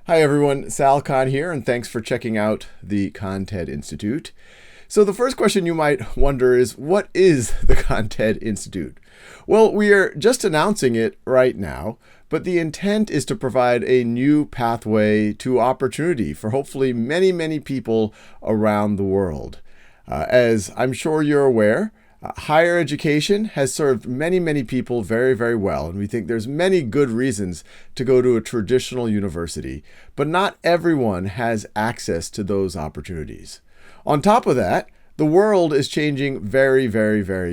Hi everyone, Sal Khan here, and thanks for checking out the Content Institute. So the first question you might wonder is, what is the Content Institute? Well, we are just announcing it right now, but the intent is to provide a new pathway to opportunity for hopefully many people around the world. As I'm sure you're aware, higher education has served many people very well, and we think there's many good reasons to go to a traditional university, but not everyone has access to those opportunities. On top of that, the world is changing very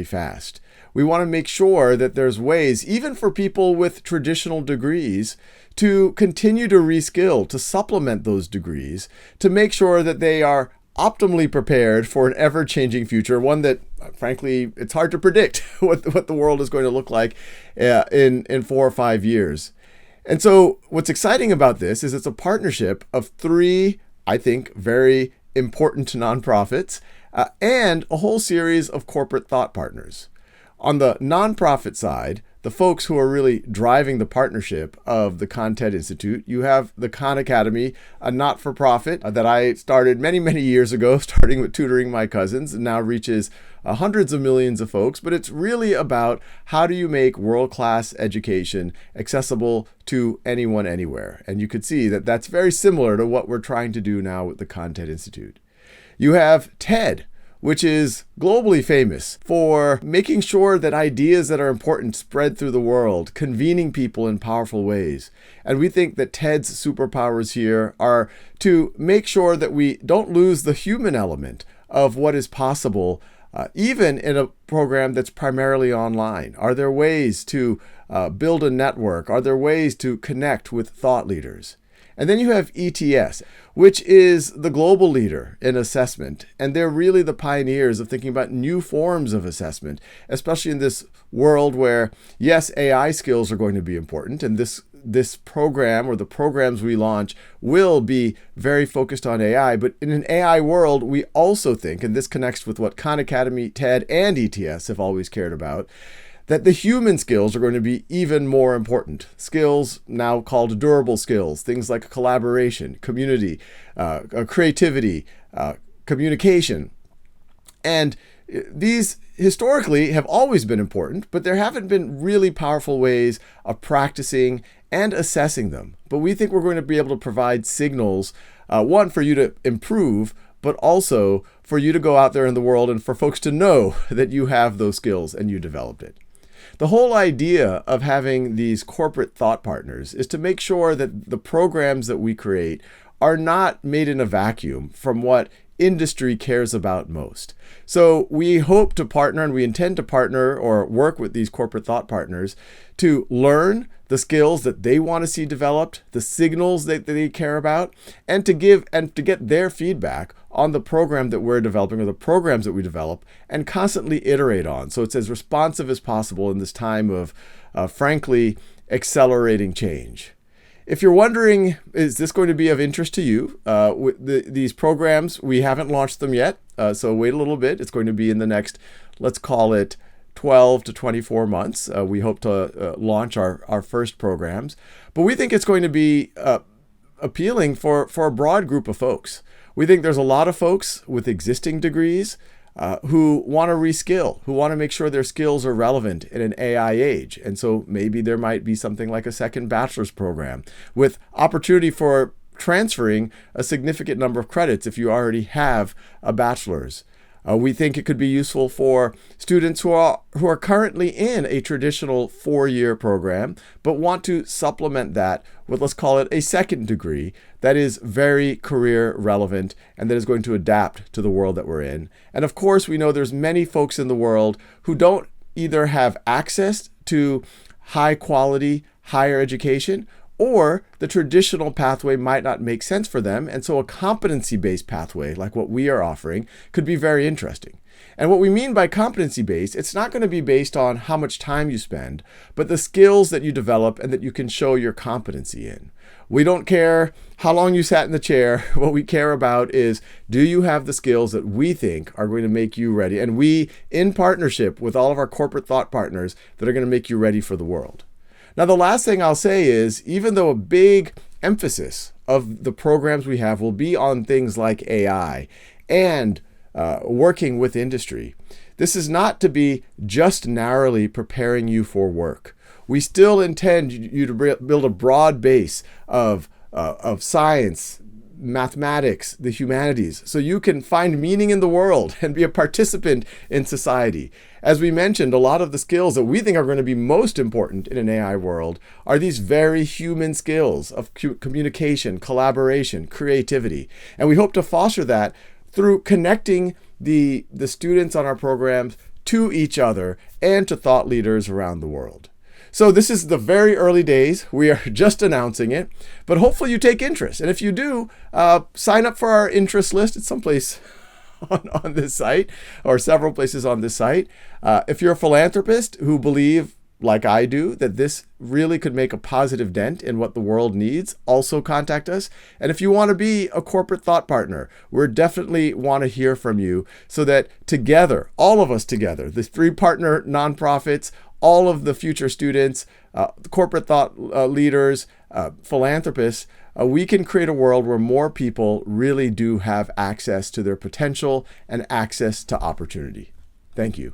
fast. We want to make sure that there's ways, even for people with traditional degrees, to continue to reskill, to supplement those degrees, to make sure that they are optimally prepared for an ever-changing future, one that, frankly, it's hard to predict what the world is going to look like in 4 or 5 years. And so what's exciting about this is it's a partnership of 3, I think, very important nonprofits and a whole series of corporate thought partners. On the nonprofit side, the folks who are really driving the partnership of the Content Institute, you have the Khan Academy, a not-for-profit that I started many years ago, starting with tutoring my cousins, and now reaches hundreds of millions of folks. But it's really about how do you make world-class education accessible to anyone, anywhere. And you could see that that's very similar to what we're trying to do now with the Content Institute. You have TED, which is globally famous for making sure that ideas that are important spread through the world, convening people in powerful ways. And we think that TED's superpowers here are to make sure that we don't lose the human element of what is possible, even in a program that's primarily online. Are there ways to build a network? Are there ways to connect with thought leaders? And then you have ETS, which is the global leader in assessment. And they're really the pioneers of thinking about new forms of assessment, especially in this world where, yes, AI skills are going to be important. And this program, or the programs we launch, will be very focused on AI. But in an AI world, we also think, and this connects with what Khan Academy, TED, and ETS have always cared about, that the human skills are going to be even more important. Skills now called durable skills, things like collaboration, community, creativity, communication. And these historically have always been important, but there haven't been really powerful ways of practicing and assessing them. But we think we're going to be able to provide signals, one, for you to improve, but also for you to go out there in the world and for folks to know that you have those skills and you developed it. The whole idea of having these corporate thought partners is to make sure that the programs that we create are not made in a vacuum from what industry cares about most. So we hope to partner, and we intend to partner or work with these corporate thought partners to learn the skills that they want to see developed, the signals that they care about, and to get their feedback on the program that we're developing, or the programs that we develop, and constantly iterate on. So it's as responsive as possible in this time of, frankly, accelerating change. If you're wondering, is this going to be of interest to you? These programs, we haven't launched them yet, so wait a little bit. It's going to be in the next, let's call it 12 to 24 months. We hope to launch our first programs. But we think it's going to be appealing for a broad group of folks. We think there's a lot of folks with existing degrees who want to reskill, who want to make sure their skills are relevant in an AI age. And so maybe there might be something like a second bachelor's program with opportunity for transferring a significant number of credits if you already have a bachelor's. We think it could be useful for students who are currently in a traditional 4-year program, but want to supplement that with, let's call it, a second degree that is very career relevant and that is going to adapt to the world that we're in. And of course, we know there's many folks in the world who don't either have access to high quality higher education, or the traditional pathway might not make sense for them. And so a competency-based pathway, like what we are offering, could be very interesting. And what we mean by competency-based, it's not going to be based on how much time you spend, but the skills that you develop and that you can show your competency in. We don't care how long you sat in the chair. What we care about is, do you have the skills that we think are going to make you ready? And we, in partnership with all of our corporate thought partners, that are going to make you ready for the world. Now, the last thing I'll say is, even though a big emphasis of the programs we have will be on things like AI and working with industry. This is not to be just narrowly preparing you for work. We still intend you to build a broad base of science, mathematics, the humanities, so you can find meaning in the world and be a participant in society. As we mentioned, a lot of the skills that we think are going to be most important in an AI world are these very human skills of communication, collaboration, creativity. And we hope to foster that through connecting the students on our programs to each other and to thought leaders around the world. So this is the very early days. We are just announcing it, but hopefully you take interest. And if you do, sign up for our interest list. It's someplace on this site or several places on this site. If you're a philanthropist who believe, like I do, that this really could make a positive dent in what the world needs, also contact us. And if you want to be a corporate thought partner, we definitely want to hear from you so that together, all of us together, the 3 partner nonprofits, all of the future students, corporate thought leaders, philanthropists, we can create a world where more people really do have access to their potential and access to opportunity. Thank you.